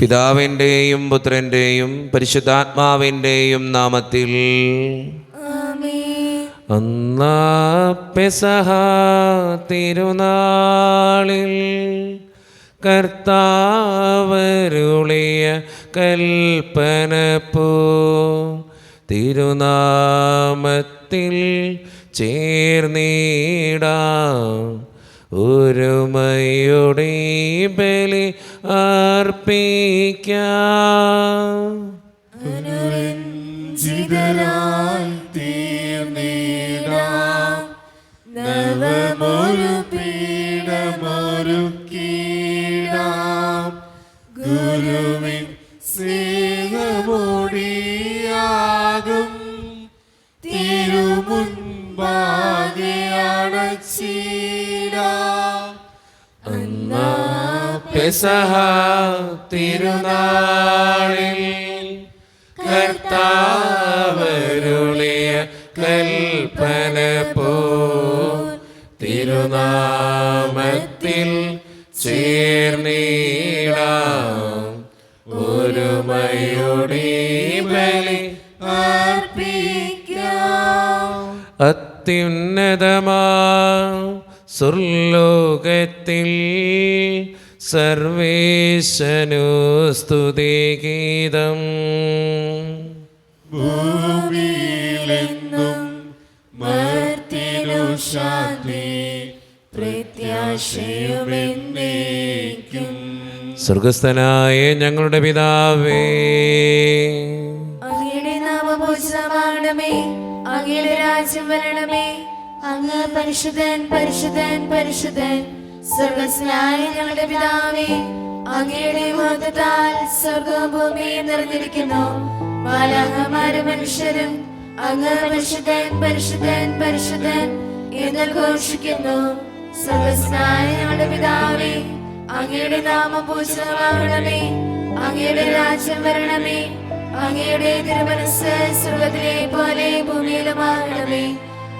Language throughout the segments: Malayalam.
പിതാവിൻ്റെയും പുത്രൻ്റെയും പരിശുദ്ധാത്മാവിൻ്റെയും നാമത്തിൽ. അന്നാ പെസഹ തിരുനാളിൽ കർത്താവരുളിയ കൽപ്പനപ്പോ തിരുനാമത്തിൽ ചേർന്നിടാം. ഒരുമയോടെ ബലി അർപ്പിക്കാം. അനുരഞ്ജിതരായി തീർന്നിടാം. നവമൊരു പീഠമൊരുക്കിടാം. ഗുരുവിൻ സ്നേഹമൊടിയാകും തിരുമുൻപാകെ അടച്ചിടാം. അന്നാ പെസഹ തിരുനാളിൽ കർത്താവരുളിയ കൽപ്പന പോ തിരുനാമത്തിൽ ചേർന്നിടാം. ഒരുമയോടെ ബലി അർപ്പിക്കാം. അത്യുന്നതമാ സുർലോകത്തിൽ സർവേശനു സ്തുതിഗീതം. ഭൂമിയിലെന്നും മർത്യനു ശാന്തി പ്രത്യാശയുമെന്നേക്കും. സ്വർഗസ്ഥനായ ഞങ്ങളുടെ പിതാവേ, അങ്ങയുടെ നാമം പൂജിതമാകണമേ. അങ്ങയുടെ രാജ്യം വരണമേ. അങ്ങ് പരിശുദ്ധൻ പരിശുദ്ധൻ പരിശുദ്ധൻ. സ്വർഗസ്ഥനായ ഞങ്ങളുടെ പിതാവേ, അങ്ങയുടെ മഹത്വത്താൽ സ്വർഗവും ഭൂമിയും നിറഞ്ഞിരിക്കുന്നു. മാലാഖമാരും മനുഷ്യരും അങ്ങ് പരിശുദ്ധൻ പരിശുദ്ധൻ പരിശുദ്ധൻ എന്ന് ഘോഷിക്കുന്നു. സ്വർഗസ്ഥനായ ഞങ്ങളുടെ പിതാവേ, അങ്ങയുടെ നാമം പൂജിതമാകണമേ. അങ്ങയുടെ രാജ്യം വരണമേ. അങ്ങയുടെ തിരുമനസ്സ് സ്വർഗ്ഗത്തിലെ പോലെ ഭൂമിയിലുമാകണമേ.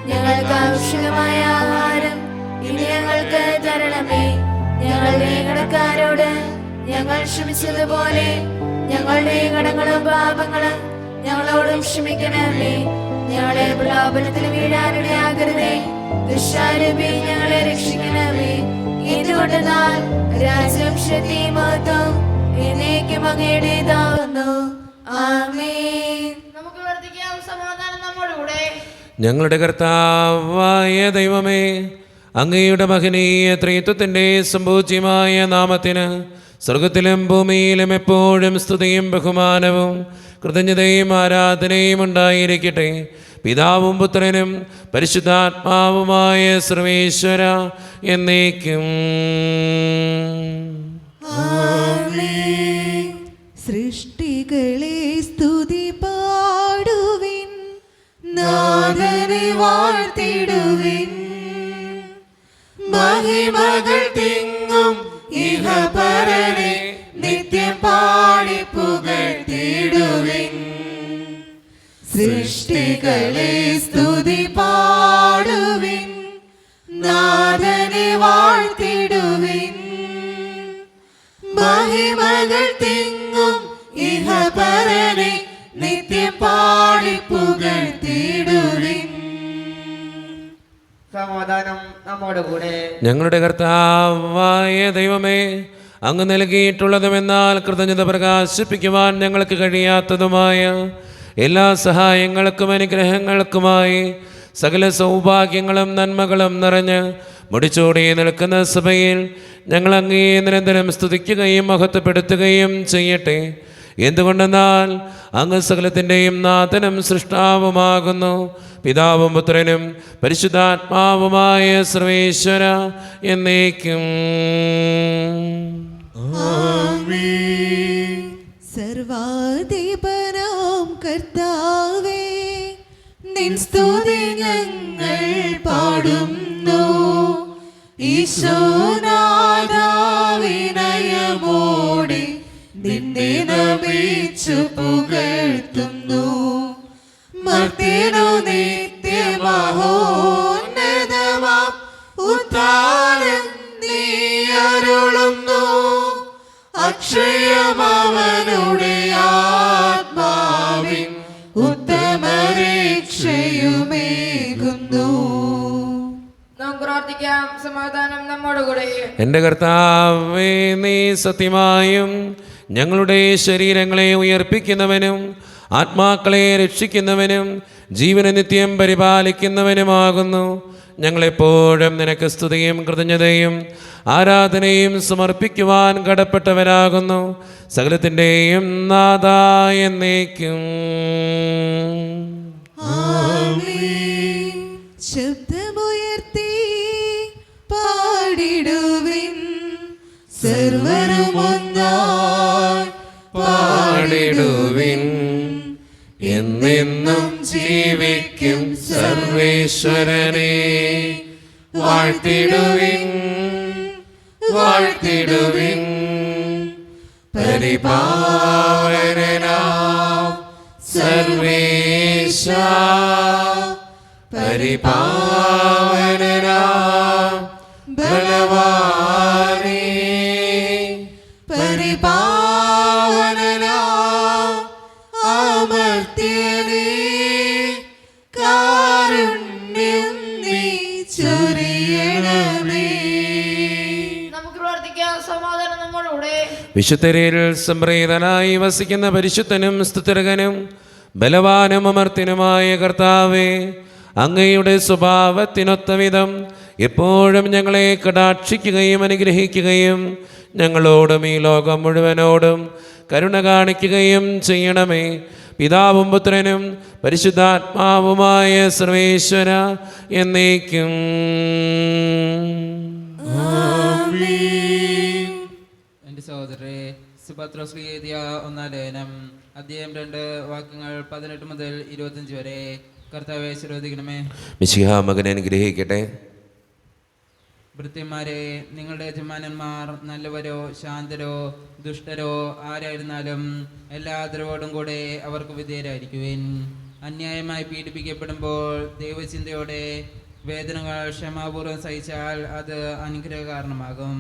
ഞങ്ങൾക്ക് ആവശ്യമായ ആഹാരം ഇനി ഞങ്ങൾക്ക് തരണമേ. ഞങ്ങളുടെ കടക്കാരോട് ഞങ്ങൾ ക്ഷമിച്ചതുപോലെ ഞങ്ങളുടെ കടങ്ങളും പാപങ്ങളും ഞങ്ങളോടും ക്ഷമിക്കണമേ. ഞങ്ങളെ പ്രലോഭനത്തിൽ വീഴാനിടയാകരുതേ. ദുഷ്ടാരൂപി ഞങ്ങളെ രക്ഷിക്കണമേ. എന്തുകൊണ്ടെന്നാൽ രാജ്യം ശക്തിയും മഹത്വവും എന്നേക്കും അങ്ങയുടേതാകുന്നു. ആമേൻ. നമുക്ക് വർദ്ധിക്കാം. സമാധാനം നമ്മോടുകൂടെ. ഞങ്ങളുടെ കർത്താവായ ദൈവമേ, അങ്ങയുടെ മഹനീയ ത്രിത്വത്തിൻ്റെ സംപൂജ്യമായ നാമത്തിന് സ്വർഗത്തിലും ഭൂമിയിലും എപ്പോഴും സ്തുതിയും ബഹുമാനവും കൃതജ്ഞതയും ആരാധനയും ഉണ്ടായിരിക്കട്ടെ. പിതാവും പുത്രനും പരിശുദ്ധാത്മാവുമായ സർവേശ്വര എന്നേക്കും. സൃഷ്ടികളെ സ്തുതി പാടുവിൻ, നാഥനെ വാഴ്ത്തിടുവിൻ. മഹിമകൾ തിങ്ങും ഇഹപരനെ നിത്യം പാടി പുകഴ്ത്തിടുവിൻ. സൃഷ്ടികളെ സ്തുതി പാടുവിൻ, നാഥനെ വാഴ്ത്തിടുവിൻ. മഹിമകൾ തിങ്ങും ഇഹപരനെ നിത്യം പാടി പുകഴ്ത്തിടുവിൻ. സമാധാനം നമ്മോടുകൂടെ. ഞങ്ങളുടെ കർത്താവായ ദൈവമേ, അങ്ങ് നൽകിയിട്ടുള്ളതുമെന്നാൽ കൃതജ്ഞത പ്രകാശിപ്പിക്കുവാൻ ഞങ്ങൾക്ക് കഴിയാത്തതുമായ എല്ലാ സഹായങ്ങൾക്കും അനുഗ്രഹങ്ങൾക്കുമായി സകല സൗഭാഗ്യങ്ങളും നന്മകളും നിറഞ്ഞ് മുടിച്ചോടി നിൽക്കുന്ന സഭയിൽ ഞങ്ങൾ അങ്ങേ നിരന്തരം സ്തുതിക്കുകയും മഹത്വപ്പെടുത്തുകയും ചെയ്യട്ടെ. എന്തുകൊണ്ടെന്നാൽ അങ്ങ് സകലത്തിൻ്റെയും നാഥനും സൃഷ്ടാവുമാകുന്നു. പിതാവും പുത്രനും പരിശുദ്ധാത്മാവുമായ സർവേശ്വര എന്നേക്കും. സർവാധിപനാം കർത്താവേ, നിൻ സ്തുതി ഞങ്ങൾ പാടുന്നു. ഈശോനാദാവിനയമോടെ നിന്നെ നമിച്ചു പുകഴ്ത്തുന്നു. മർത്യനു നിത്യമഹോന്നതമാം ഉദ്ധാരം നീ അരുളുന്നു. അക്ഷയമവനുടെ ആത്മാവിൻ ഉത്തമരക്ഷയുമേകുന്നു. നമുക്ക് പ്രാർത്ഥിക്കാം. സമാധാനം നമ്മോടുകൂടെ. എൻ്റെ കർത്താവേ, നീ സത്യമായും ഞങ്ങളുടെ ശരീരങ്ങളെ ഉയർപ്പിക്കുന്നവനും ആത്മാക്കളെ രക്ഷിക്കുന്നവനും ജീവനെ നിത്യം പരിപാലിക്കുന്നവനുമാകുന്നു. ഞങ്ങളെപ്പോഴും നിനക്ക് സ്തുതിയും കൃതജ്ഞതയും ആരാധനയും സമർപ്പിക്കുവാൻ കടപ്പെട്ടവരാകുന്നു. സകലത്തിൻ്റെയും നാഥായ എന്നേക്കും. ആമേൻ. ശബ്ദമുയർത്തി പാടിടുവിൻ, സർവരും ഒന്നായി പാടിടുവിൻ. എന്നെന്നും ജീവിക്കും സർവേശ്വരനെ വാഴ്ത്തിടുവിൻ, വാഴ്ത്തിടുവിൻ. പരിപാവനനാം സർവേശ, പരിപാവനനാം ബലവാനേ, പരിപാവനനാം അമർത്യനേ, കാരുണ്യം നീ ചൊരിയണമേ. നമുക്ക് പ്രാർത്ഥിക്കാം. സമാധാനം നമ്മോടുകൂടെ. വിശുദ്ധരിൽ സംപ്രീതനായി വസിക്കുന്ന പരിശുദ്ധനും സ്തുതിർഹനും ബലവാനും അമർത്യനുമായ കർത്താവേ, അങ്ങയുടെ സ്വഭാവത്തിനൊത്ത വിധം എപ്പോഴും ഞങ്ങളെ കടാക്ഷിക്കുകയും അനുഗ്രഹിക്കുകയും ഞങ്ങളോടും ഈ ലോകം മുഴുവനോടും കരുണ കാണിക്കുകയും ചെയ്യണമേ. പിതാവും പുത്രനും പരിശുദ്ധാത്മാവുമായ സർവേശ്വര എന്നേക്കും. എൻ്റെ സഹോദരരെ, സുപത്രോസ് എഴുതിയ 1 ലേഖനം അധ്യായം 2 വാക്യങ്ങൾ 18 മുതൽ 25 വരെ. കർത്താവെ ശ്രദ്ധിക്കണമേ. മിശിഹാ മകനെ അനുഗ്രഹിക്കട്ടെ. ഭൃത്യന്മാരെ, നിങ്ങളുടെ യജമാനന്മാർ നല്ലവരോ ശാന്തരോ ദുഷ്ടരോ ആരായിരുന്നാലും എല്ലാ ആദരവോടും കൂടെ അവർക്ക് വിധേയരായിരിക്കുവിൻ. അന്യായമായി പീഡിപ്പിക്കപ്പെടുമ്പോൾ ദൈവചിന്തയോടെ വേദനകൾ ക്ഷമാപൂർവ്വം സഹിച്ചാൽ അത് അനുഗ്രഹ കാരണമാകും.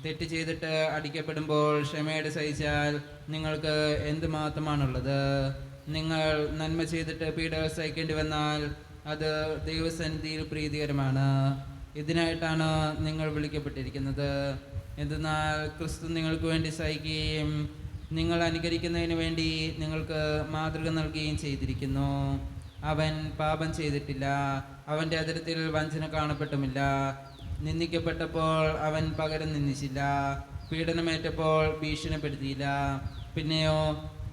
തെറ്റ് ചെയ്തിട്ട് അടിക്കപ്പെടുമ്പോൾ ക്ഷമയോടെ സഹിച്ചാൽ നിങ്ങൾക്ക് എന്തുമാത്രമാണുള്ളത്? നിങ്ങൾ നന്മ ചെയ്തിട്ട് പീഡകൾ സഹിക്കേണ്ടി വന്നാൽ അത് ദൈവസന്നിധിയിൽ പ്രീതികരമാണ്. ഇതിനായിട്ടാണ് നിങ്ങൾ വിളിക്കപ്പെട്ടിരിക്കുന്നത്. എന്തെന്നാൽ ക്രിസ്തു നിങ്ങൾക്ക് വേണ്ടി സഹിക്കുകയും നിങ്ങൾ അനുകരിക്കുന്നതിന് വേണ്ടി നിങ്ങൾക്ക് മാതൃക നൽകുകയും ചെയ്തിരിക്കുന്നു. അവൻ പാപം ചെയ്തിട്ടില്ല, അവൻ്റെ അതിരത്തിൽ വഞ്ചന കാണപ്പെട്ടുമില്ല. നിന്ദിക്കപ്പെട്ടപ്പോൾ അവൻ പകരം നിന്ദിച്ചില്ല, പീഡനമേറ്റപ്പോൾ ഭീഷണിപ്പെടുത്തിയില്ല. പിന്നെയോ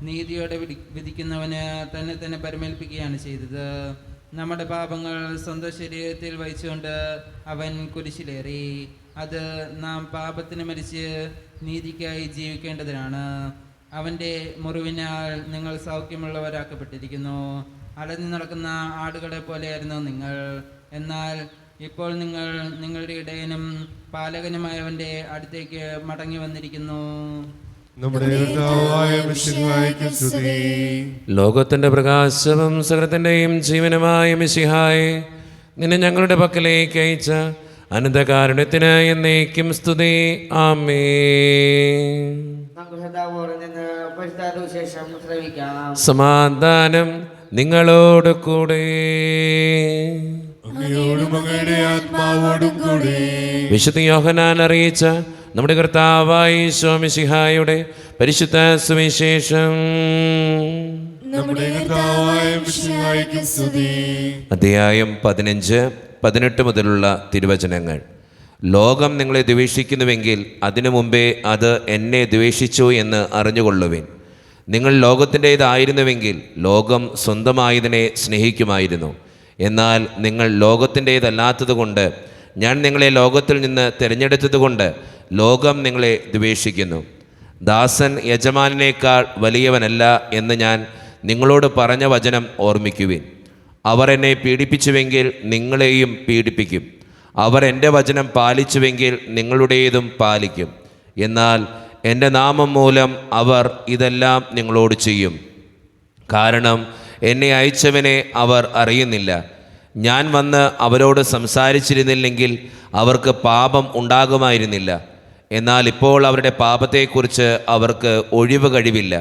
നീതിയോടെ വിധിക്കുന്നവന് തന്നെ തന്നെ പരമേൽപ്പിക്കുകയാണ് ചെയ്തത്. നമ്മുടെ പാപങ്ങൾ സ്വന്തം ശരീരത്തിൽ വഹിച്ചുകൊണ്ട് അവൻ കുരിശിലേറി. അത് നാം പാപത്തിന് മരിച്ച് നീതിക്കായി ജീവിക്കേണ്ടതിനാണ്. അവൻ്റെ മുറിവിനാൽ നിങ്ങൾ സൗഖ്യമുള്ളവരാക്കപ്പെട്ടിരിക്കുന്നു. അലഞ്ഞു നടക്കുന്ന ആടുകളെ പോലെയായിരുന്നു നിങ്ങൾ. എന്നാൽ ഇപ്പോൾ നിങ്ങൾ നിങ്ങളുടെ ഇടയനും പാലകനുമായവൻ്റെ അടുത്തേക്ക് മടങ്ങി വന്നിരിക്കുന്നു. നമ്മുടെ കർത്താവായ മിശിഹായ്ക്ക് സ്തുതി. ലോകത്തിൻ്റെ പ്രകാശവും സകലത്തിൻ്റെയും ജീവനുമായ മിശിഹായെ, നിന്നെ ഞങ്ങളുടെ പക്കലേക്ക് അയച്ച അനന്തകാരുണ്യത്തിന് എന്നേക്കും സ്തുതി. ആമേൻ. നമുക്ക് ശ്രദ്ധാപൂർവ്വം നിന്ന് പരിശുദ്ധ ശേഷം ശ്രമിക്കാം. സമാധാനം നിങ്ങളോട് കൂടെ. അങ്ങയോടും അങ്ങയുടെ ആത്മാവോടും കൂടെ. വിശുദ്ധ യോഹന്നാൻ അറിയിച്ച നമ്മുടെ കർത്താവായ ഈശോ മിശിഹായുടെ പരിശുദ്ധ സുവിശേഷം. നമ്മുടെ കർത്താവായ മിശിഹായ്ക്ക് സ്തുതി. അധ്യായം 15, 18 മുതലുള്ള തിരുവചനങ്ങൾ. ലോകം നിങ്ങളെ ദ്വേഷിക്കുന്നുവെങ്കിൽ അതിനു മുമ്പേ അത് എന്നെ ദ്വേഷിച്ചു എന്ന് അറിഞ്ഞുകൊള്ളുവിൻ. നിങ്ങൾ ലോകത്തിൻ്റേതായിരുന്നുവെങ്കിൽ ലോകം സ്വന്തമായതിനെ സ്നേഹിക്കുമായിരുന്നു. എന്നാൽ നിങ്ങൾ ലോകത്തിൻ്റേതല്ലാത്തതുകൊണ്ട് ഞാൻ നിങ്ങളെ ലോകത്തിൽ നിന്ന് തിരഞ്ഞെടുത്തതുകൊണ്ട് ലോകം നിങ്ങളെ ദ്വേഷിക്കുന്നു. ദാസൻ യജമാനേക്കാൾ വലിയവനല്ല എന്ന് ഞാൻ നിങ്ങളോട് പറഞ്ഞ വചനം ഓർമ്മിക്കുവിൻ. അവർ എന്നെ പീഡിപ്പിച്ചുവെങ്കിൽ നിങ്ങളെയും പീഡിപ്പിക്കും. അവർ എൻ്റെ വചനം പാലിച്ചുവെങ്കിൽ നിങ്ങളുടേതും പാലിക്കും. എന്നാൽ എൻ്റെ നാമം മൂലം അവർ ഇതെല്ലാം നിങ്ങളോട് ചെയ്യും. കാരണം എന്നെ അയച്ചവനെ അവർ അറിയുന്നില്ല. ഞാൻ വന്ന് അവരോട് സംസാരിച്ചിരുന്നില്ലെങ്കിൽ അവർക്ക് പാപം ഉണ്ടാകുമായിരുന്നില്ല. എന്നാൽ ഇപ്പോൾ അവരുടെ പാപത്തെക്കുറിച്ച് അവർക്ക് ഒഴിവ് കഴിവില്ല.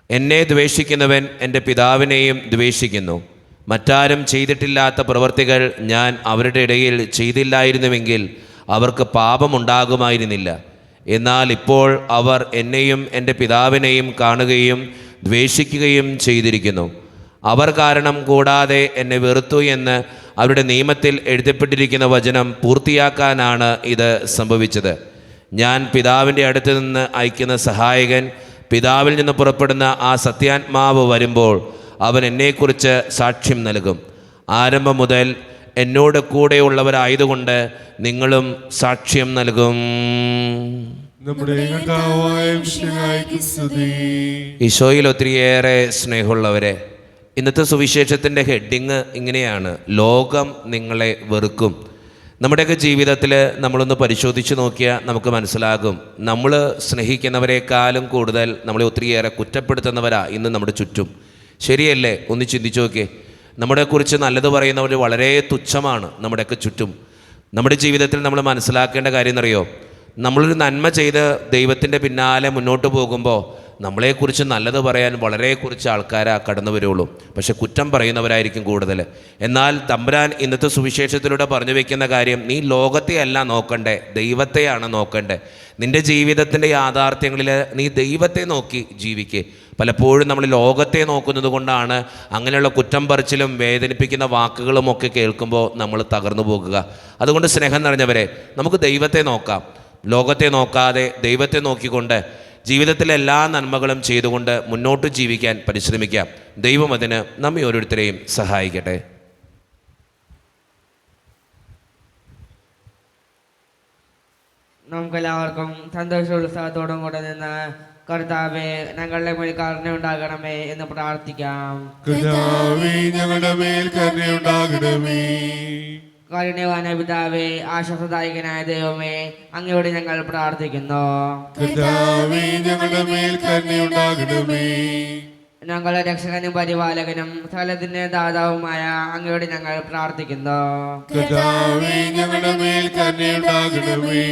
എന്നെ ദ്വേഷിക്കുന്നവൻ എൻ്റെ പിതാവിനെയും ദ്വേഷിക്കുന്നു. മറ്റാരും ചെയ്തിട്ടില്ലാത്ത പ്രവൃത്തികൾ ഞാൻ അവരുടെ ഇടയിൽ ചെയ്തില്ലായിരുന്നുവെങ്കിൽ അവർക്ക് പാപമുണ്ടാകുമായിരുന്നില്ല. എന്നാൽ ഇപ്പോൾ അവർ എന്നെയും എൻ്റെ പിതാവിനെയും കാണുകയും ദ്വേഷിക്കുകയും ചെയ്തിരിക്കുന്നു. അവർ കാരണം കൂടാതെ എന്നെ വെറുത്തു എന്ന് അവരുടെ നിയമത്തിൽ എഴുതപ്പെട്ടിരിക്കുന്ന വചനം പൂർത്തിയാക്കാനാണ് ഇത് സംഭവിച്ചത്. ഞാൻ പിതാവിൻ്റെ അടുത്ത് നിന്ന് അയക്കുന്ന സഹായകൻ, പിതാവിൽ നിന്ന് പുറപ്പെടുന്ന ആ സത്യാത്മാവ് വരുമ്പോൾ അവൻ എന്നെക്കുറിച്ച് സാക്ഷ്യം നൽകും. ആരംഭം മുതൽ എന്നോട് കൂടെയുള്ളവരായതുകൊണ്ട് നിങ്ങളും സാക്ഷ്യം നൽകും. നമ്മുടെ കർത്താവായ മിശിഹായ്ക്ക് സ്തുതി. ഈശോയിൽ ഒത്തിരിയേറെ സ്നേഹമുള്ളവരെ, ഇന്നത്തെ സുവിശേഷത്തിൻ്റെ ഹെഡിങ് ഇങ്ങനെയാണ്: ലോകം നിങ്ങളെ വെറുക്കും. നമ്മുടെയൊക്കെ ജീവിതത്തിൽ നമ്മളൊന്ന് പരിശോധിച്ച് നോക്കിയാൽ നമുക്ക് മനസ്സിലാകും, നമ്മൾ സ്നേഹിക്കുന്നവരെക്കാളും കൂടുതൽ നമ്മളെ ഒത്തിരിയേറെ കുറ്റപ്പെടുത്തുന്നവരാ ഇന്ന് നമ്മുടെ ചുറ്റും. ശരിയല്ലേ? ഒന്ന് ചിന്തിച്ചു നോക്കിയേ. നമ്മളെക്കുറിച്ച് നല്ലത് പറയുന്നവർ വളരെ തുച്ഛമാണ് നമ്മുടെയൊക്കെ ചുറ്റും. നമ്മുടെ ജീവിതത്തിൽ നമ്മൾ മനസ്സിലാക്കേണ്ട കാര്യം എന്നറിയോ? നമ്മളൊരു നന്മ ചെയ്ത് ദൈവത്തിൻ്റെ പിന്നാലെ മുന്നോട്ട് പോകുമ്പോൾ നമ്മളെക്കുറിച്ച് നല്ലത് പറയാൻ വളരെ കുറച്ച് ആൾക്കാരാ കടന്നു വരുള്ളൂ. പക്ഷെ കുറ്റം പറയുന്നവരായിരിക്കും കൂടുതൽ. എന്നാൽ തമ്പുരാൻ ഇന്നത്തെ സുവിശേഷത്തിലൂടെ പറഞ്ഞു വയ്ക്കുന്ന കാര്യം, നീ ലോകത്തെയല്ല നോക്കണ്ടേ, ദൈവത്തെയാണ് നോക്കണ്ടേ. നിൻ്റെ ജീവിതത്തിൻ്റെ യാഥാർത്ഥ്യങ്ങളിൽ നീ ദൈവത്തെ നോക്കി ജീവിക്കേ. പലപ്പോഴും നമ്മൾ ലോകത്തെ നോക്കുന്നത് കൊണ്ടാണ് അങ്ങനെയുള്ള കുറ്റം പറിച്ചിലും വേദനിപ്പിക്കുന്ന വാക്കുകളുമൊക്കെ കേൾക്കുമ്പോൾ നമ്മൾ തകർന്നു പോകുക. അതുകൊണ്ട് സ്നേഹം നിറഞ്ഞവരെ, നമുക്ക് ദൈവത്തെ നോക്കാം. ലോകത്തെ നോക്കാതെ ദൈവത്തെ നോക്കിക്കൊണ്ട് ജീവിതത്തിലെ എല്ലാ നന്മകളും ചെയ്തുകൊണ്ട് മുന്നോട്ട് ജീവിക്കാൻ പരിശ്രമിക്കാം. ദൈവം അതിന് നമ്മെ ഓരോരുത്തരെയും സഹായിക്കട്ടെ. നമുക്കെല്ലാവർക്കും സന്തോഷോത്സാഹത്തോടും കൂടെ നിന്ന് കർത്താവേ ഞങ്ങളുടെ മേൽ കരുണയുണ്ടാകണമേ എന്ന് പ്രാർത്ഥിക്കാം. കർത്താവേ, ഞങ്ങളുടെ മേൽ കരുണയുണ്ടാകണമേ. കാരുണ്യവാനായ പിതാവേ, ആശ്വാസദായകനായ ദൈവമേ, അങ്ങയോട് ഞങ്ങൾ പ്രാർത്ഥിക്കുന്നു. കർത്താവേ, ഞങ്ങളുടെ മേൽ കരുണയുണ്ടാകണമേ. ഞങ്ങളുടെ രക്ഷകനും പരിപാലകനും സകലത്തിന്റെ ദാതാവുമായ അങ്ങയോട് ഞങ്ങൾ പ്രാർത്ഥിക്കുന്നു. കർത്താവേ, ഞങ്ങളുടെ മേൽ കരുണയുണ്ടാകണമേ.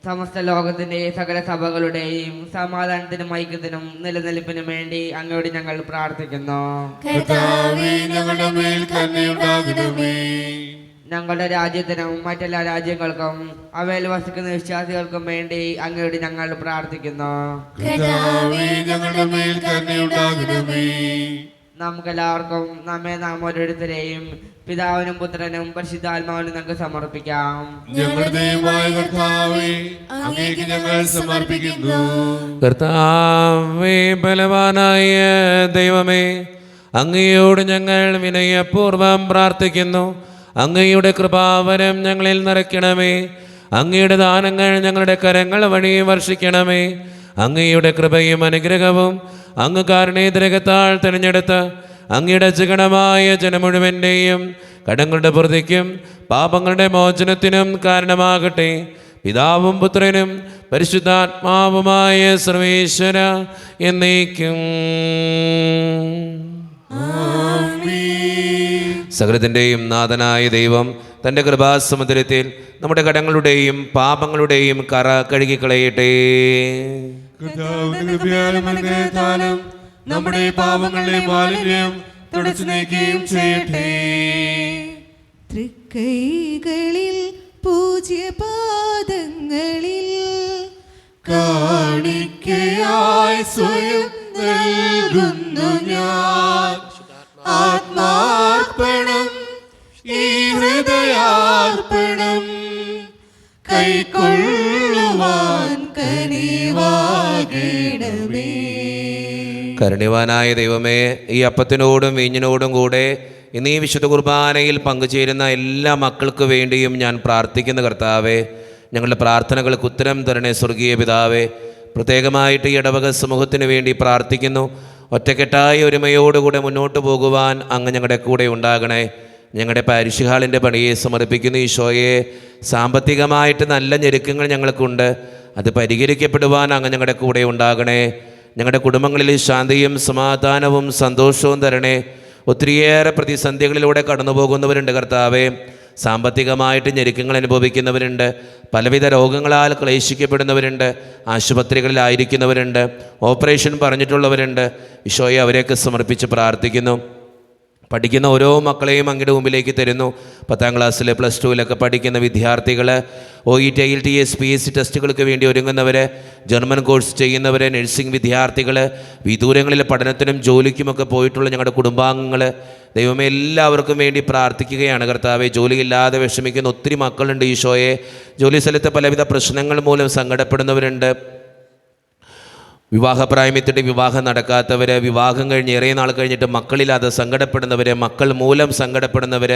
സമസ്ത ലോകത്തിന്റെ സകല സഭകളുടെയും സമാധാനത്തിനും ഐക്യത്തിനും നിലനിൽപ്പിനും വേണ്ടി അങ്ങയോട് ഞങ്ങൾ പ്രാർത്ഥിക്കുന്നു. കർത്താവേ, ഞങ്ങളുടെ മേൽ കരുണയുണ്ടാകണമേ. ഞങ്ങളുടെ രാജ്യത്തിനും മറ്റെല്ലാ രാജ്യങ്ങൾക്കും അവയിൽ വസിക്കുന്ന വിശ്വാസികൾക്കും വേണ്ടി അങ്ങയോട് ഞങ്ങൾ പ്രാർത്ഥിക്കുന്നു. കർത്താവേ, ഞങ്ങളുടെ മേൽ കരുണയുണ്ടാകണമേ. നമുക്കെല്ലാവർക്കും നാം ഓരോരുത്തരെയും പിതാവിനും പുത്രനും പരിശുദ്ധാത്മാവിനും നമുക്ക് സമർപ്പിക്കാം. ഞങ്ങളുടെ ദൈവമായ കർത്താവേ, അങ്ങേക്ക് ഞങ്ങൾ സമർപ്പിക്കുന്നു. കർത്താവേ, ബലവാനായ ദൈവമേ, അങ്ങയോട് ഞങ്ങൾ വിനയപൂർവ്വം പ്രാർത്ഥിക്കുന്നു. അങ്ങയുടെ കൃപാവരം ഞങ്ങളിൽ നിറയ്ക്കണമേ. അങ്ങയുടെ ദാനങ്ങൾ ഞങ്ങളുടെ കരങ്ങൾ വഴി വർഷിക്കണമേ. അങ്ങയുടെ കൃപയും അനുഗ്രഹവും അങ്ങ് കാരുണ്യദ്രകത്താൽ തിരഞ്ഞെടുത്ത് അങ്ങയുടെ അജഗണമായ ജനം മുഴുവൻ്റെയും കടങ്ങളുടെ പ്രതിക്കും പാപങ്ങളുടെ മോചനത്തിനും കാരണമാകട്ടെ. പിതാവും പുത്രനും പരിശുദ്ധാത്മാവുമായ സർവേശ്വര എന്നേക്കും. സകലത്തിൻ്റെയും നാഥനായ ദൈവം തൻ്റെ കൃപാസമുദ്രത്തിൽ നമ്മുടെ കടങ്ങളുടെയും പാപങ്ങളുടെയും കറ കഴുകിക്കളയട്ടെ. കർത്താവിന്റെ കൃപയാലും അനുഗ്രഹത്താലും നമ്മുടെ പാപങ്ങളുടെ മാലിന്യം തുടച്ചു നീക്കുകയും ചെയ്യട്ടെ. തൃക്കൈകളിൽ പൂജ്യപാദങ്ങളിൽ കാണിക്കയായി സ്വയം നൽകുന്നു ഞാൻ. ആത്മാർപ്പണം, ഈ ഹൃദയാർപ്പണം കൈക്കൊള്ളുവാൻ കനിവാകണമേ. കരുണ്യവാനായ ദൈവമേ, ഈ അപ്പത്തിനോടും വീഞ്ഞിനോടും കൂടെ ഇന്ന് ഈ വിശുദ്ധ കുർബാനയിൽ പങ്കുചേരുന്ന എല്ലാ മക്കൾക്ക് വേണ്ടിയും ഞാൻ പ്രാർത്ഥിക്കുന്ന കർത്താവേ, ഞങ്ങളുടെ പ്രാർത്ഥനകൾക്ക് ഉത്തരം തരണേ സ്വർഗീയ പിതാവേ. പ്രത്യേകമായിട്ട് ഈ ഇടവക സമൂഹത്തിന് വേണ്ടി പ്രാർത്ഥിക്കുന്നു. ഒറ്റക്കെട്ടായ ഒരുമയോടുകൂടെ മുന്നോട്ട് പോകുവാൻ അങ്ങ് ഞങ്ങളുടെ കൂടെ ഉണ്ടാകണേ. ഞങ്ങളുടെ പാരിഷ് ഹാളിൻ്റെ പണിയെ സമർപ്പിക്കുന്ന ഈശോയെ, സാമ്പത്തികമായിട്ട് നല്ല ഞെരുക്കങ്ങൾ ഞങ്ങൾക്കുണ്ട്. അത് പരിഹരിക്കപ്പെടുവാൻ അങ്ങ് ഞങ്ങളുടെ കൂടെ ഉണ്ടാകണേ. ഞങ്ങളുടെ കുടുംബങ്ങളിൽ ശാന്തിയും സമാധാനവും സന്തോഷവും തരണേ. ഒത്തിരിയേറെ പ്രതിസന്ധികളിലൂടെ കടന്നു പോകുന്നവരുണ്ട് കർത്താവേ. സാമ്പത്തികമായിട്ട് ഞെരുക്കങ്ങൾ അനുഭവിക്കുന്നവരുണ്ട്, പലവിധ രോഗങ്ങളാൽ ക്ലേശിക്കപ്പെടുന്നവരുണ്ട്, ആശുപത്രികളിലായിരിക്കുന്നവരുണ്ട്, ഓപ്പറേഷൻ പറഞ്ഞിട്ടുള്ളവരുണ്ട്. ഈശോയെ അവരെയൊക്കെ സമർപ്പിച്ച് പ്രാർത്ഥിക്കുന്നു. പഠിക്കുന്ന ഓരോ മക്കളെയും അങ്ങയുടെ മുമ്പിലേക്ക് തരുന്നു. 10ാം ക്ലാസ്സിൽ പ്ലസ് ടുവിലൊക്കെ പഠിക്കുന്ന വിദ്യാർത്ഥികൾ, OET IELTS PSC ടെസ്റ്റുകൾക്ക് വേണ്ടി ഒരുങ്ങുന്നവർ, ജർമ്മൻ കോഴ്സ് ചെയ്യുന്നവർ, നഴ്സിംഗ് വിദ്യാർത്ഥികൾ, വിദൂരങ്ങളിൽ പഠനത്തിനും ജോലിക്കുമൊക്കെ പോയിട്ടുള്ള ഞങ്ങളുടെ കുടുംബാംഗങ്ങൾ, ദൈവമേ എല്ലാവർക്കും വേണ്ടി പ്രാർത്ഥിക്കുകയാണ്. കർത്താവെ, ജോലിയില്ലാതെ വിഷമിക്കുന്ന ഒത്തിരി മക്കളുണ്ട് ഈശോയെ. ജോലി സ്ഥലത്ത് പലവിധ പ്രശ്നങ്ങൾ മൂലം സങ്കടപ്പെടുന്നവരുണ്ട്. വിവാഹപ്രായമെത്തിയിട്ട് വിവാഹം നടക്കാത്തവർ, വിവാഹം കഴിഞ്ഞ് ഏറെ നാൾ കഴിഞ്ഞിട്ട് മക്കളില്ലാതെ സങ്കടപ്പെടുന്നവർ, മക്കൾ മൂലം സങ്കടപ്പെടുന്നവർ,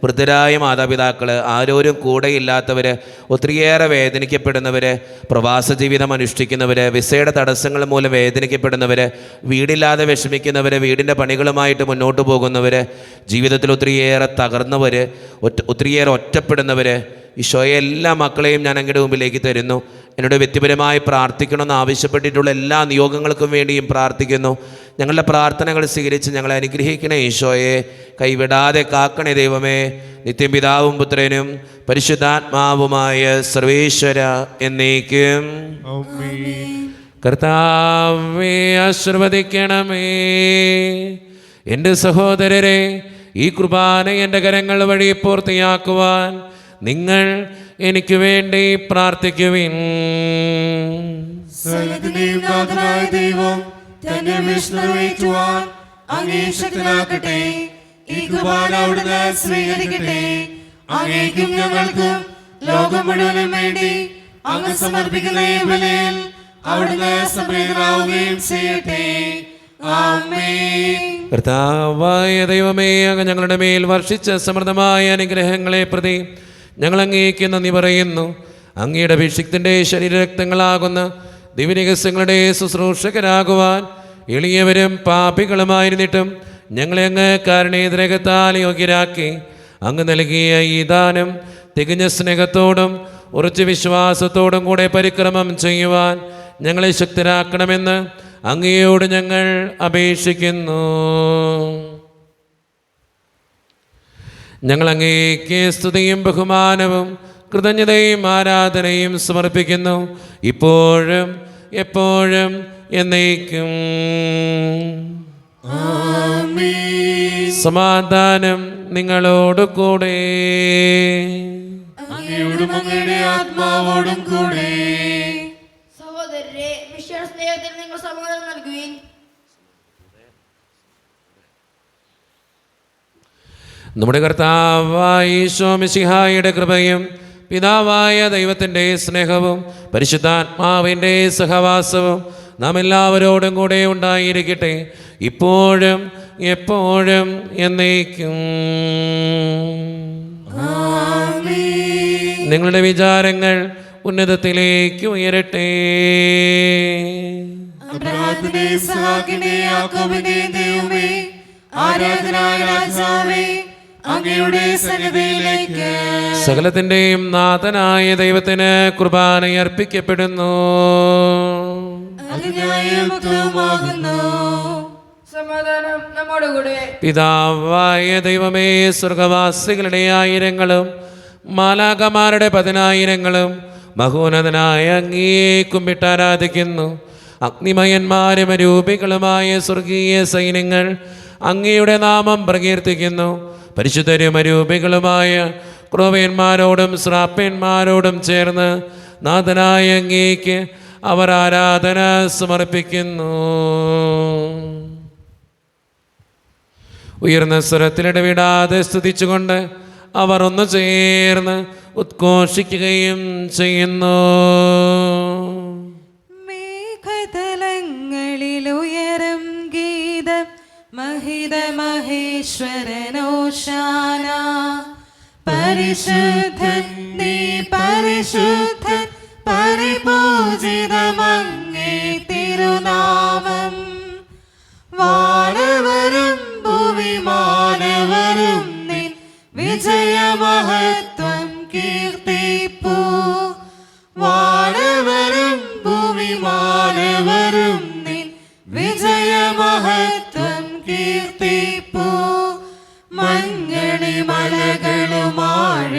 വൃദ്ധരായ മാതാപിതാക്കൾ, ആരോരും കൂടെയില്ലാത്തവർ, ഒത്തിരിയേറെ വേദനിക്കപ്പെടുന്നവർ, പ്രവാസ ജീവിതം അനുഷ്ഠിക്കുന്നവർ, വിസയുടെ തടസ്സങ്ങൾ മൂലം വേദനിക്കപ്പെടുന്നവർ, വീടില്ലാതെ വിഷമിക്കുന്നവർ, വീടിൻ്റെ പണികളുമായിട്ട് മുന്നോട്ട് പോകുന്നവർ, ജീവിതത്തിൽ ഒത്തിരിയേറെ തകർന്നവർ, ഒത്തിരിയേറെ ഒറ്റപ്പെടുന്നവർ, ഈശോയെ എല്ലാ മക്കളെയും ഞാൻ അങ്ങയുടെ മുമ്പിലേക്ക് തരുന്നു. എന്നോട് വ്യക്തിപരമായി പ്രാർത്ഥിക്കണമെന്ന് ആവശ്യപ്പെട്ടിട്ടുള്ള എല്ലാ നിയോഗങ്ങൾക്കും വേണ്ടിയും പ്രാർത്ഥിക്കുന്നു. ഞങ്ങളുടെ പ്രാർത്ഥനകൾ സ്വീകരിച്ച് ഞങ്ങളെ അനുഗ്രഹിക്കണേ ഈശോയെ. കൈവിടാതെ കാക്കണേ ദൈവമേ. നിത്യം പിതാവും പുത്രനും പരിശുദ്ധാത്മാവുമായ സർവേശ്വര എന്നേക്കും. കർത്താവേ, ആശീർവദിക്കണമേ. എൻ്റെ സഹോദരരെ, ഈ കുർബാന എൻ്റെ കരങ്ങൾ വഴി പൂർത്തിയാക്കുവാൻ നിങ്ങൾ എനിക്ക് വേണ്ടി പ്രാർത്ഥിക്കുവിൻ. സകലത്തിന്റെയും നാഥനായ ദൈവം തന്നെ വിഷ്ണുവേറ്റുവാൻ അങ്ങേ ശക്തനാക്കട്ടെ. ഈ കുർബാന അവിടുന്ന് സ്വീകരിക്കട്ടെ. അങ്ങേക്കും ഞങ്ങൾക്കും ലോകം മുഴുവനും വേണ്ടി അങ്ങ് സമർപ്പിക്കുന്ന ഈ ബലിയിൽ അവിടുന്ന് സംപ്രീതനാവുകയും ചെയ്യട്ടെ. ആമേൻ. കർത്താവായ ദൈവമേ, അങ്ങ് ഞങ്ങളുടെ മേൽ വർഷിച്ച സമൃദ്ധമായ അനുഗ്രഹങ്ങളെ പ്രതി ഞങ്ങൾ അങ്ങേക്ക് നന്ദി പറയുന്നു. അങ്ങയുടെ അഭിഷിക്തൻ്റെ ശരീരരക്തങ്ങളാകുന്ന ദിവ്യരഹസ്യങ്ങളുടെ ശുശ്രൂഷകരാകുവാൻ എളിയവരും പാപികളുമായിരുന്നിട്ടും ഞങ്ങളെ അങ്ങ് കാരുണ്യരഹത്താൽ യോഗ്യരാക്കി. അങ്ങ് നൽകിയ ഈ ദാനം തികഞ്ഞ സ്നേഹത്തോടും ഉറച്ച വിശ്വാസത്തോടും കൂടെ പരിക്രമം ചെയ്യുവാൻ ഞങ്ങളെ ശക്തരാക്കണമെന്ന് അങ്ങയോട് ഞങ്ങൾ അപേക്ഷിക്കുന്നു. ഞങ്ങൾ അങ്ങേക്ക് സ്തുതിയും ബഹുമാനവും കൃതജ്ഞതയും ആരാധനയും സമർപ്പിക്കുന്നു, ഇപ്പോഴും എപ്പോഴും എന്നേക്കും. സമാധാനം നിങ്ങളോട് കൂടെ. അങ്ങയോടും അങ്ങയുടെ ആത്മാവോടും കൂടെ. സഹോദരരെ, വിശ്വാസ സ്നേഹത്തിൽ നിങ്ങൾ സമാധാനം നൽകുവിൻ. നമ്മുടെ കർത്താവായ ഈശോ മിശിഹായുടെ കൃപയും പിതാവായ ദൈവത്തിൻ്റെ സ്നേഹവും പരിശുദ്ധാത്മാവിൻ്റെ സഹവാസവും നാം എല്ലാവരോടും കൂടെ ഉണ്ടായിരിക്കട്ടെ, ഇപ്പോഴും എപ്പോഴും എന്നേക്കും. നിങ്ങളുടെ വിചാരങ്ങൾ ഉന്നതത്തിലേക്ക് ഉയരട്ടെ. അബ്രഹാമിന്റെയും ഇസ്ഹാക്കിന്റെയും യാക്കോബിന്റെയും ദൈവമേ, ആരാധനായ രാജാവേ, അങ്ങയുടെ സന്നിധിയിലേക്ക് സകലത്തിൻ്റെയും നാഥനായ ദൈവത്തിന് കുർബാന അർപ്പിക്കപ്പെടുന്നു. സമാധാനം നമ്മോടുകൂടെ. പിതാവായ ദൈവമേ, സ്വർഗവാസികളുടെ ആയിരങ്ങളും മാലാഖമാരുടെ 10,000ങ്ങളും മഹോന്നതനായ അങ്ങേ കുമ്പിട്ടാരാധിക്കുന്നു. അഗ്നിമയന്മാരും അരൂപികളുമായ സ്വർഗീയ സൈന്യങ്ങൾ അങ്ങയുടെ നാമം പ്രകീർത്തിക്കുന്നു. പരിശുദ്ധരും അരൂപികളുമായ ക്രോവേന്മാരോടും ശ്രാപ്യന്മാരോടും ചേർന്ന് നാഥനായ അങ്ങേക്ക് അവർ ആരാധന സമർപ്പിക്കുന്നു. ഉയർന്ന സ്വരത്തിലിടവിടാതെ സ്തുതിച്ചുകൊണ്ട് അവർ ഒന്ന് ചേർന്ന് ഉദ്ഘോഷിക്കുകയും ചെയ്യുന്നു. മേഘതലങ്ങളിലുയരം ഗീതം മഹിത മഹേശ്വരനോശാന. പരിശുദ്ധൻ നീ പരിശുദ്ധൻ, പരിപൂജിതമങ്ങേ തിരുനാമം. വാനവരും ഭൂമിമാനവരും നിൻ വിജയമഹത്വം കീർത്തിപ്പൂ. വാനവരും ഭൂമിമാനവരും നിൻ വിജയമഹത്വം കീർത്തിപ്പൂ. മഞ്ഞണി മലകളുമാഴ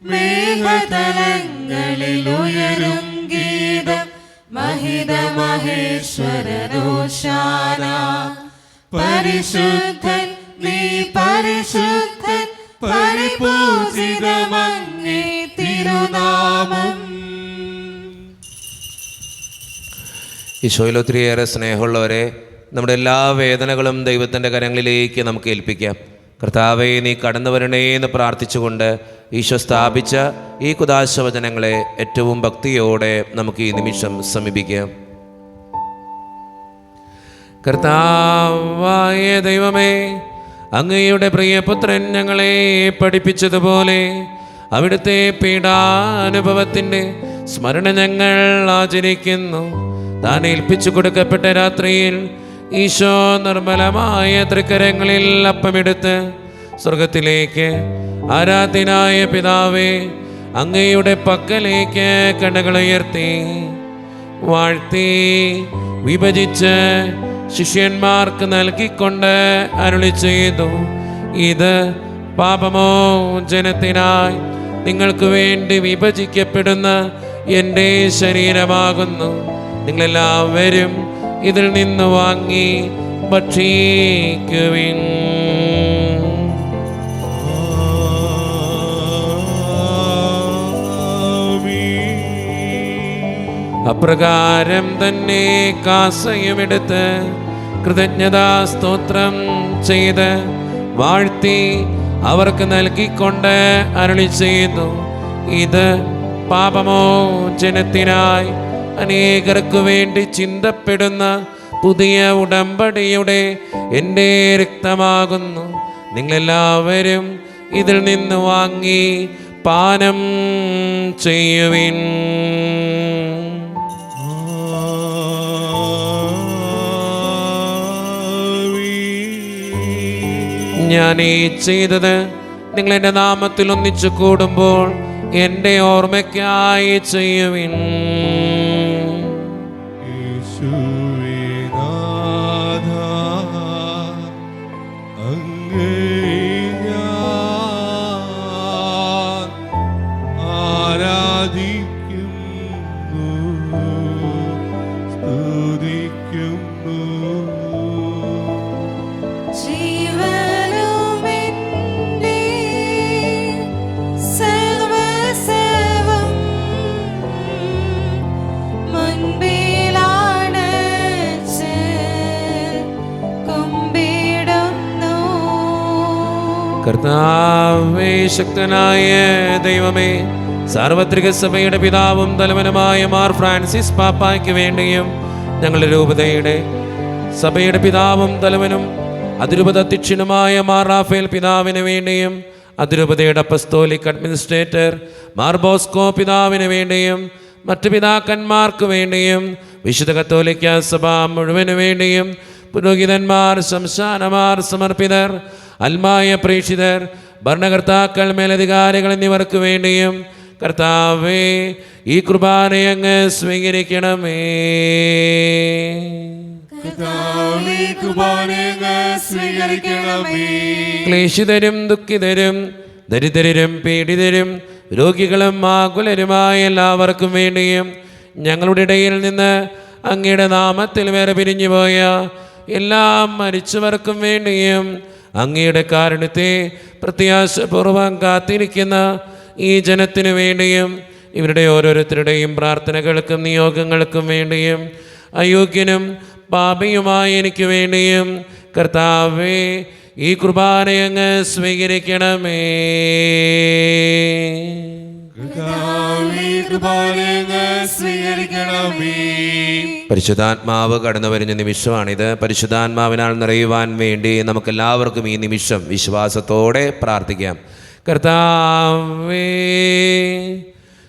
മേഘതലങ്ങളിൽ ഉയരും ഗീതം മഹിത മഹേശ്വരനോശാന. പരിശുദ്ധൻ നീ പരിശുദ്ധൻ, പരിപൂജിതമങ്ങേ തിരുനാമം. ഈശോയിൽ ഒത്തിരിയേറെ സ്നേഹമുള്ളവരെ, നമ്മുടെ എല്ലാ വേദനകളും ദൈവത്തിൻ്റെ കരങ്ങളിലേക്ക് നമുക്ക് ഏൽപ്പിക്കാം. കർത്താവേ, നീ കടന്നു വരണേ എന്ന് പ്രാർത്ഥിച്ചുകൊണ്ട് ഈശോ സ്ഥാപിച്ച ഈ കുദാശവചനങ്ങളെ ഏറ്റവും ഭക്തിയോടെ നമുക്ക് ഈ നിമിഷം സമീപിക്കാം. കർത്താവായ ദൈവമേ, അങ്ങയുടെ പ്രിയപുത്രൻ ഞങ്ങളെ പഠിപ്പിച്ചതുപോലെ അവിടുത്തെ പീഡാനുഭവത്തിൻ്റെ സ്മരണ ഞങ്ങൾ ആചരിക്കുന്നു. താൻ ഏൽപ്പിച്ചു കൊടുക്കപ്പെട്ട രാത്രിയിൽ ഈശോ നിർമ്മലമായ തൃക്കരങ്ങളിൽ അപ്പമെടുത്ത് സ്വർഗത്തിലേക്ക് ആരാധ്യനായ പിതാവേ, അങ്ങയുടെ പക്കലേക്ക് കണ്ണുകളുയർത്തി വാഴ്ത്തി വിഭജിച്ച് ശിഷ്യന്മാർക്ക് നൽകിക്കൊണ്ട് അരുളി ചെയ്തു, ഇത് പാപമോചനത്തിനായി നിങ്ങൾക്ക് വേണ്ടി വിഭജിക്കപ്പെടുന്ന എൻ്റെ ശരീരമാകുന്നു. നിങ്ങളെല്ലാവരും ഇതിൽ നിന്ന് വാങ്ങി ഭക്ഷിക്കുവിൻ. അപ്രകാരം തന്നെ കാസയുമെടുത്ത് കൃതജ്ഞതാ സ്തോത്രം ചെയ്ത് വാഴ്ത്തി അവർക്ക് നൽകിക്കൊണ്ട് അരുളി ചെയ്തു, ഇത് പാപമോചനത്തിനായി അനേകർക്ക് വേണ്ടി ചിന്തപ്പെടുന്ന പുതിയ ഉടമ്പടിയുടെ എൻ്റെ രക്തമാകുന്നു. നിങ്ങളെല്ലാവരും ഇതിൽ നിന്ന് വാങ്ങി പാനം ചെയ്യുവിൻ. ഞാൻ ഈ ചെയ്തത് നിങ്ങൾ എൻ്റെ നാമത്തിൽ ഒന്നിച്ചു കൂടുമ്പോൾ എൻ്റെ ഓർമ്മയ്ക്കായി ചെയ്യുവിൻ. കർത്താവേ, ശക്തനായ ദൈവമേ, സാർവത്രിക സഭയുടെ പിതാവും തലവനുമായ മാർ ഫ്രാൻസിസ് പാപ്പായ്ക്ക് വേണ്ടിയും ഞങ്ങളുടെ രൂപതയുടെ സഭയുടെ പിതാവും തലവനും അതിരൂപത അധ്യക്ഷനുമായ മാർ റാഫേൽ പിതാവിന് വേണ്ടിയും അതിരൂപതയുടെ അപ്പസ്തോലിക് അഡ്മിനിസ്ട്രേറ്റർ മാർ ബോസ്കോ പിതാവിന് വേണ്ടിയും മറ്റു പിതാക്കന്മാർക്ക് വേണ്ടിയും വിശുദ്ധ കത്തോലിക്ക സഭ മുഴുവന് വേണ്ടിയും പുരോഹിതന്മാർ, ശംശാനമാർ, സമർപ്പിതർ, അൽമായ പ്രേക്ഷിതർ, ഭരണകർത്താക്കൾ, മേലധികാരികൾ എന്നിവർക്ക് വേണ്ടിയും കർത്താവേ, ഈ കുർബാനയെ അങ്ങ് സ്വീകരിക്കണമേ. ക്ലേശിതരും ദുഃഖിതരും ദരിദ്രരും പീഡിതരും രോഗികളും ആകുലരുമായ എല്ലാവർക്കും വേണ്ടിയും ഞങ്ങളുടെ ഇടയിൽ നിന്ന് അങ്ങയുടെ നാമത്തിൽ വേറെ പിരിഞ്ഞുപോയ എല്ലാ മരിച്ചവർക്കും വേണ്ടിയും അങ്ങയുടെ കാരുണ്യത്തെ പ്രത്യാശപൂർവം കാത്തിരിക്കുന്ന ഈ ജനത്തിനു വേണ്ടിയും ഇവരുടെ ഓരോരുത്തരുടെയും പ്രാർത്ഥനകൾക്കും നിയോഗങ്ങൾക്കും വേണ്ടിയും അയോഗ്യനും പാപിയുമായ എനിക്ക് വേണ്ടിയും കർത്താവേ, ഈ കുർബാനയങ്ങ് സ്വീകരിക്കണമേ. പരിശുദ്ധാത്മാവ് കടന്നു വരുന്ന നിമിഷമാണിത്. പരിശുദ്ധാത്മാവിനാൽ നിറയുവാൻ വേണ്ടി നമുക്കെല്ലാവർക്കും ഈ നിമിഷം വിശ്വാസത്തോടെ പ്രാർത്ഥിക്കാം. കർത്താവേ,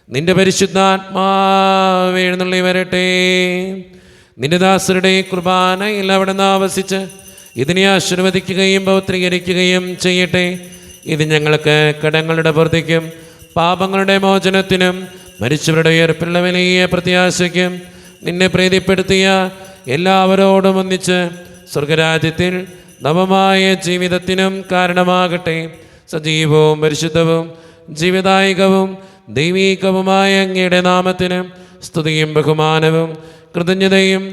നിന്റെ പരിശുദ്ധാത്മാവ് എഴുന്നള്ളി വരട്ടെ. നിന്റെ ദാസരുടെ കുർബാനയിൽ അവിടെ നിന്ന് ആവസിച്ച് ഇതിനെ ആശീർവദിക്കുകയും പൗത്രീകരിക്കുകയും ചെയ്യട്ടെ. ഇത് ഞങ്ങൾക്ക് കടങ്ങളുടെ പൂർത്തിക്കും പാപങ്ങളുടെ മോചനത്തിനും മരിച്ചവരുടെ ഉയർപ്പിലുള്ള വലിയ പ്രത്യാശയ്ക്കും നിന്നെ പ്രീതിപ്പെടുത്തിയ എല്ലാവരോടും ഒന്നിച്ച് സ്വർഗരാജ്യത്തിൽ നവമായ ജീവിതത്തിനും കാരണമാകട്ടെ. സജീവവും പരിശുദ്ധവും ജീവദായകവും ദൈവീകവുമായ അങ്ങയുടെ നാമത്തിന് സ്തുതിയും ബഹുമാനവും കൃതജ്ഞതയും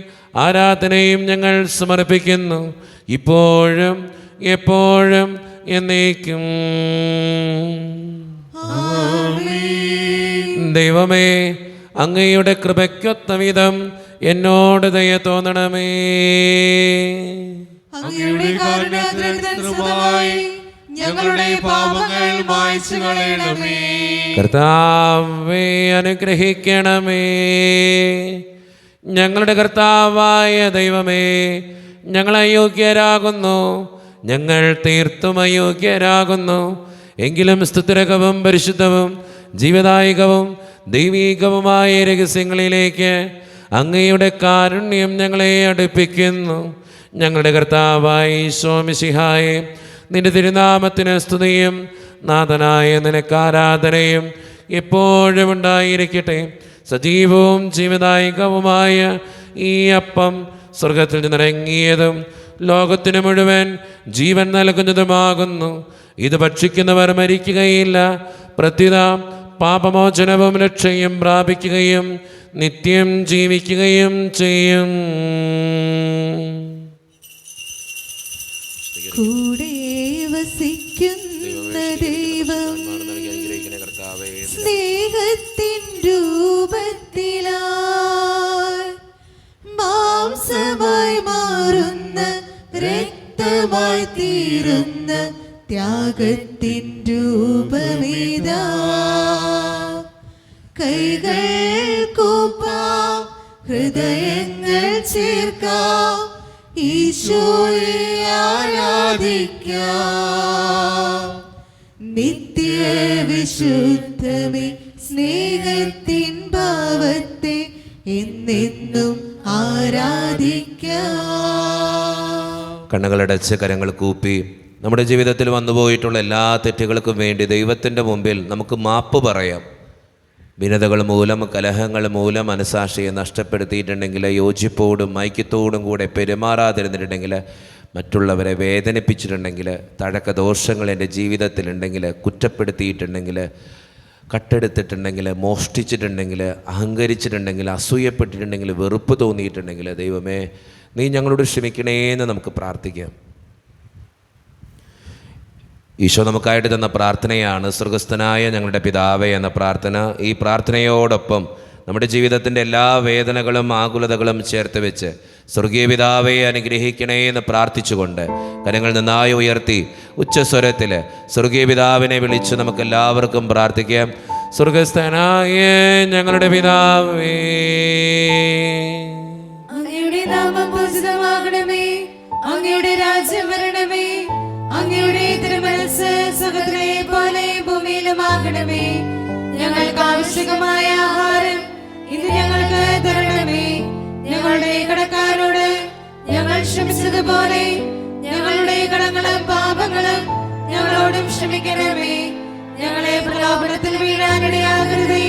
ആരാധനയും ഞങ്ങൾ സമർപ്പിക്കുന്നു, ഇപ്പോഴും എപ്പോഴും എന്നേക്കും. ദൈവമേ, അങ്ങയുടെ കൃപയ്ക്കൊത്ത വിധം എന്നോട് ദയ തോന്നണമേ. അങ്ങയുടെ കാരുണ്യാദ്രതനുസൃതമായി ഞങ്ങളുടെ പാപങ്ങൾ മായ്ച്ചു കളയണമേ. കർത്താവേ, അനുഗ്രഹിക്കണമേ. ഞങ്ങളുടെ കർത്താവായ ദൈവമേ, ഞങ്ങൾ അയോഗ്യരാകുന്നു, ഞങ്ങൾ തീർത്തും അയോഗ്യരാകുന്നു. എങ്കിലും സ്തുതിരകവും പരിശുദ്ധവും ജീവദായകവും ദൈവീകവുമായ രഹസ്യങ്ങളിലേക്ക് അങ്ങയുടെ കാരുണ്യം ഞങ്ങളെ അടുപ്പിക്കുന്നു. ഞങ്ങളുടെ കർത്താവായ ഈശോ മിശിഹായെ, നിന്റെ തിരുനാമത്തിന് സ്തുതിയും നാഥനായ നിനക്ക് ആരാധനയും എപ്പോഴും ഉണ്ടായിരിക്കട്ടെ. സജീവവും ജീവദായകവുമായ ഈ അപ്പം സ്വർഗത്തിൽ നിന്നിറങ്ങിയതും ലോകത്തിന് മുഴുവൻ ജീവൻ നൽകുന്നതുമാകുന്നു. ഇത് ഭക്ഷിക്കുന്നവർ മരിക്കുകയില്ല, പ്രത്യുത പാപമോചനവും രക്ഷയും പ്രാപിക്കുകയും നിത്യം ജീവിക്കുകയും ചെയ്യും. കൂടെ വസിക്കുന്ന ദൈവം സ്നേഹത്തിൻ രൂപത്തിലായി മാംസമായി മാറുന്ന രക്തമായി തീരുന്ന ത്യാഗത്തിൻ രൂപമിതാ. കൈകൾ കൂപ്പാം, ഹൃദയങ്ങൾ ചേർക്കാം, ഈശോയെ ആരാധിക്കാം. നിത്യ വിശുദ്ധമേ, സ്നേഹത്തിൻ ഭാവത്തെ എന്നെന്നും ആരാധിക്കാം. കണ്ണുകളടച്ച് കരങ്ങൾ കൂപ്പി നമ്മുടെ ജീവിതത്തിൽ വന്നുപോയിട്ടുള്ള എല്ലാ തെറ്റുകൾക്കും വേണ്ടി ദൈവത്തിൻ്റെ മുമ്പിൽ നമുക്ക് മാപ്പ് പറയാം. ഭിന്നതകൾ മൂലം, കലഹങ്ങൾ മൂലം മനസാക്ഷിയെ നഷ്ടപ്പെടുത്തിയിട്ടുണ്ടെങ്കിൽ, യോജിപ്പോടും ഐക്യത്തോടും കൂടെ പെരുമാറാതിരുന്നിട്ടുണ്ടെങ്കിൽ, മറ്റുള്ളവരെ വേദനിപ്പിച്ചിട്ടുണ്ടെങ്കിൽ, തഴക്കദോഷങ്ങൾ എൻ്റെ ജീവിതത്തിലുണ്ടെങ്കിൽ, കുറ്റപ്പെടുത്തിയിട്ടുണ്ടെങ്കിൽ, കട്ടെടുത്തിട്ടുണ്ടെങ്കിൽ, മോഷ്ടിച്ചിട്ടുണ്ടെങ്കിൽ, അഹങ്കരിച്ചിട്ടുണ്ടെങ്കിൽ, അസൂയപ്പെട്ടിട്ടുണ്ടെങ്കിൽ, വെറുപ്പ് തോന്നിയിട്ടുണ്ടെങ്കിൽ, ദൈവമേ നീ ഞങ്ങളോട് ക്ഷമിക്കണേ എന്ന് നമുക്ക് പ്രാർത്ഥിക്കാം. ഈശോ നമുക്കായിട്ട് തന്ന പ്രാർത്ഥനയാണ് സ്വർഗസ്ഥനായ ഞങ്ങളുടെ പിതാവേ എന്ന പ്രാർത്ഥന. ഈ പ്രാർത്ഥനയോടൊപ്പം നമ്മുടെ ജീവിതത്തിൻ്റെ എല്ലാ വേദനകളും ആകുലതകളും ചേർത്ത് വെച്ച് സ്വർഗീയ പിതാവേ അനുഗ്രഹിക്കണേ എന്ന് പ്രാർത്ഥിച്ചുകൊണ്ട് കരങ്ങൾ നന്നായി ഉയർത്തി ഉച്ചസ്വരത്തിൽ സ്വർഗീയ പിതാവിനെ വിളിച്ച് നമുക്കെല്ലാവർക്കും പ്രാർത്ഥിക്കാം. സ്വർഗസ്ഥനായ ഞങ്ങളുടെ പിതാവേ, അങ്ങയുടെ നാമം പൂജിതമാകണമേ, അങ്ങയുടെ രാജ്യം വരണമേ, അങ്ങയുടെ തിരുമനസ്സ് സ്വർഗ്ഗത്തിലെ പോലെ ഭൂമിയിലുമാകണമേ. ഞങ്ങൾക്ക് ആവശ്യമായ ആഹാരം ഇന്ന് ഞങ്ങൾക്ക് തരണമേ. ഞങ്ങളുടെ കടക്കാരോട് ഞങ്ങൾ ക്ഷമിച്ചതുപോലെ ഞങ്ങളുടെ കടങ്ങളും പാപങ്ങളും ഞങ്ങളോടും ക്ഷമിക്കണമേ. ഞങ്ങളെ പ്രലോഭനത്തിൽ വീഴാനിടയാകരുതേ,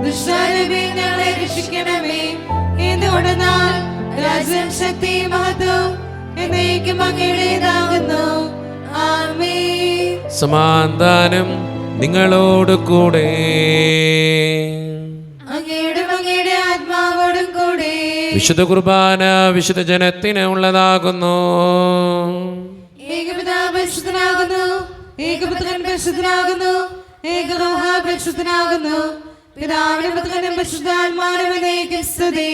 ദുഷ്ടാരൂപി ഞങ്ങളെ രക്ഷിക്കണമേ. എന്തുകൊണ്ടെന്നാൽ രാജ്യം, ശക്തി, മഹത്വം എന്നേക്കും അങ്ങയുടേതാകുന്നു. ആമേൻ. സമാധാനം നിങ്ങളോട് കൂടെ. അങ്ങയുടെ ആത്മാവോടും കൂടെ. വിശുദ്ധ കുർബാന വിശുദ്ധ ജനത്തിന് ഉള്ളതാകുന്നു. ഏകപിതാവ് പരിശുദ്ധനാകുന്നു, ഏകപുത്രൻ പരിശുദ്ധനാകുന്നു, ഏകറൂഹ പരിശുദ്ധനാകുന്നു. പിതാവിനും പുത്രനും പരിശുദ്ധാത്മാവിനും എന്നേക്കും സ്തുതി.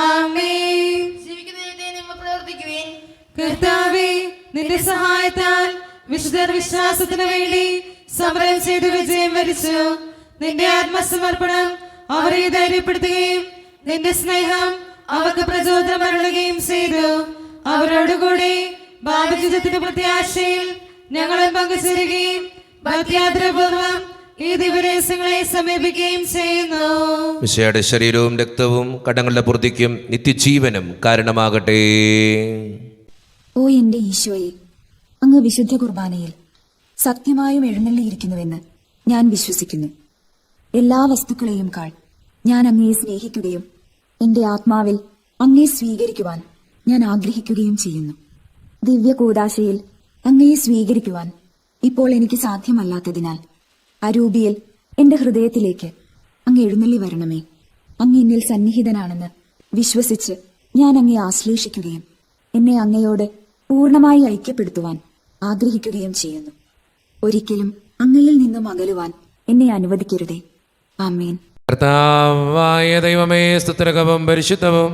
ആമേൻ. ജീവിക്കുന്ന ദൈവത്തെ നിങ്ങൾ പ്രവർത്തിക്കുവിൻ. കർത്താവേ, നിന്റെ സഹായത്താൽ വിശുദ്ധർ വിശ്വാസത്തിന് വേണ്ടി സമരം ചെയ്ത് വിജയം വരിച്ചു. നിന്റെ ആത്മസമർപ്പണം അവരെ ധൈര്യപ്പെടുത്തുകയും നിന്റെ സ്നേഹം അവർക്ക് പ്രചോദനം അരുളുകയും ചെയ്തു. അവരോടുകൂടി ഭാവജീവിതത്തിന്റെ പ്രത്യാശയിൽ ഞങ്ങളും പങ്കുചേരുകയും ഭക്തിയാത്രപൂർവ്വം ഈ ദിവരഹസ്യങ്ങളെ സമീപിക്കുകയും ചെയ്യുന്നു. മിശിഹായുടെ ശരീരവും രക്തവും കടങ്ങളുടെ പൂർത്തിക്കും നിത്യജീവനും കാരണമാകട്ടെ. ഓ എന്റെ ഈശോയെ, അങ്ങ് വിശുദ്ധ കുർബാനയിൽ സത്യമായും എഴുന്നള്ളിയിരിക്കുന്നുവെന്ന് ഞാൻ വിശ്വസിക്കുന്നു. എല്ലാ വസ്തുക്കളെയും കാൾ ഞാൻ അങ്ങയെ സ്നേഹിക്കുകയും എന്റെ ആത്മാവിൽ അങ്ങയെ സ്വീകരിക്കുവാൻ ഞാൻ ആഗ്രഹിക്കുകയും ചെയ്യുന്നു. ദിവ്യ കൂദാശയിൽ അങ്ങയെ സ്വീകരിക്കുവാൻ ഇപ്പോൾ എനിക്ക് സാധ്യമല്ലാത്തതിനാൽ അരൂപിയിൽ എന്റെ ഹൃദയത്തിലേക്ക് അങ്ങ് എഴുന്നള്ളി വരണമേ. അങ്ങ് എന്നിൽ സന്നിഹിതനാണെന്ന് വിശ്വസിച്ച് ഞാൻ അങ്ങയെ ആശ്ലേഷിക്കുകയും എന്നെ അങ്ങയോട് പൂർണ്ണമായി ഐക്യപ്പെടുത്തുവാൻ ആഗ്രഹിക്കുകയും ചെയ്യുന്നു. ഒരിക്കലും അങ്ങയിൽ നിന്നും അകലുവാൻ എന്നെ അനുവദിക്കരുതേ. ആമേൻ. കർത്താവായ ദൈവമേ, സ്തുത്യർഹവും പരിശുദ്ധവും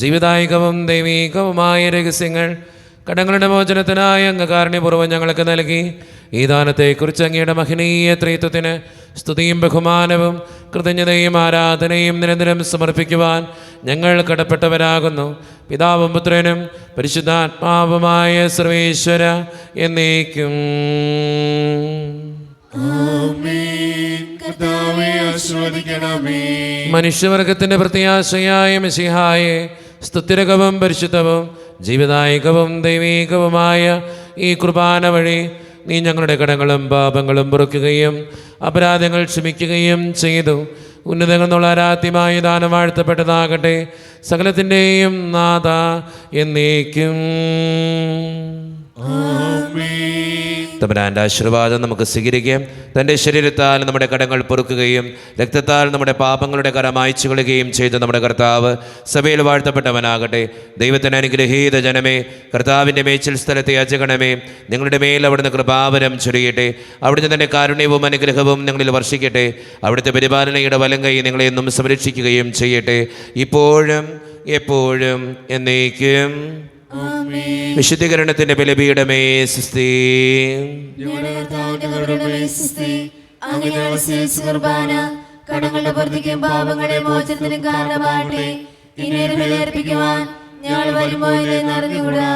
ജീവദായകവും ദൈവീകവുമായ രഹസ്യങ്ങൾ കടങ്ങളുടെ മോചനത്തിനായി അങ്ങ് കാരുണ്യപൂർവ്വം ഞങ്ങൾക്ക് നൽകി. ഈ ദാനത്തെക്കുറിച്ച് അങ്ങയുടെ മഹനീയ ത്രിത്വത്തിന് സ്തുതിയും ബഹുമാനവും കൃതജ്ഞതയും ആരാധനയും നിരന്തരം സമർപ്പിക്കുവാൻ ഞങ്ങൾ കടപ്പെട്ടവരാകുന്നു. പിതാവും പുത്രനും പരിശുദ്ധാത്മാവുമായ സർവേശ്വര എന്നേക്കും. മനുഷ്യവർഗത്തിന്റെ പ്രത്യാശയായ മെശിഹായെ, സ്തുത്യർഹവും പരിശുദ്ധവും ജീവദായകവും ദൈവീകവുമായ ഈ കുർബാന വഴി നീ ഞങ്ങളുടെ കടങ്ങളും പാപങ്ങളും പൊറുക്കുകയും അപരാധങ്ങൾ ക്ഷമിക്കുകയും ചെയ്തു. ഉന്നതങ്ങൾ എന്നുള്ള ആരാധ്യമായ ദാനം വാഴ്ത്തപ്പെട്ടതാകട്ടെ. സകലത്തിൻ്റെയും നാഥ എന്നേക്കും. തമ്പുരാന്റെ ആശീർവാദം നമുക്ക് സ്വീകരിക്കാം. തൻ്റെ ശരീരത്താൽ നമ്മുടെ കടങ്ങൾ പൊറുക്കുകയും രക്തത്താൽ നമ്മുടെ പാപങ്ങളുടെ കര മായ്ച്ചു കളയുകയും ചെയ്ത നമ്മുടെ കർത്താവ് സഭയിൽ വാഴ്ത്തപ്പെട്ടവനാകട്ടെ. ദൈവത്തിന് അനുഗ്രഹീത ജനമേ, കർത്താവിൻ്റെ മേച്ചിൽ സ്ഥലത്തെ യാചകണമേ, നിങ്ങളുടെ മേൽ അവിടുന്ന് കൃപാവരം ചൊരിയട്ടെ. അവിടുന്ന് തൻ്റെ കാരുണ്യവും അനുഗ്രഹവും നിങ്ങളിൽ വർഷിക്കട്ടെ. അവിടുത്തെ പരിപാലനയുടെ വലങ്കൈ നിങ്ങളെ എന്നും സംരക്ഷിക്കുകയും ചെയ്യട്ടെ, ഇപ്പോഴും എപ്പോഴും എന്നേക്കും. വിശുദ്ധീകരണത്തിന്റെ ബലിപീഠമേ സ്വസ്തി. കടങ്ങളുടെ പുറത്തേക്കും പാപങ്ങളുടെ മോചനത്തിനും കാരണമാകട്ടെ. ഇനി ബലിയർപ്പിക്കുവാൻ ഞങ്ങൾ വരുമ്പോൾ അറിഞ്ഞുകൂടാ.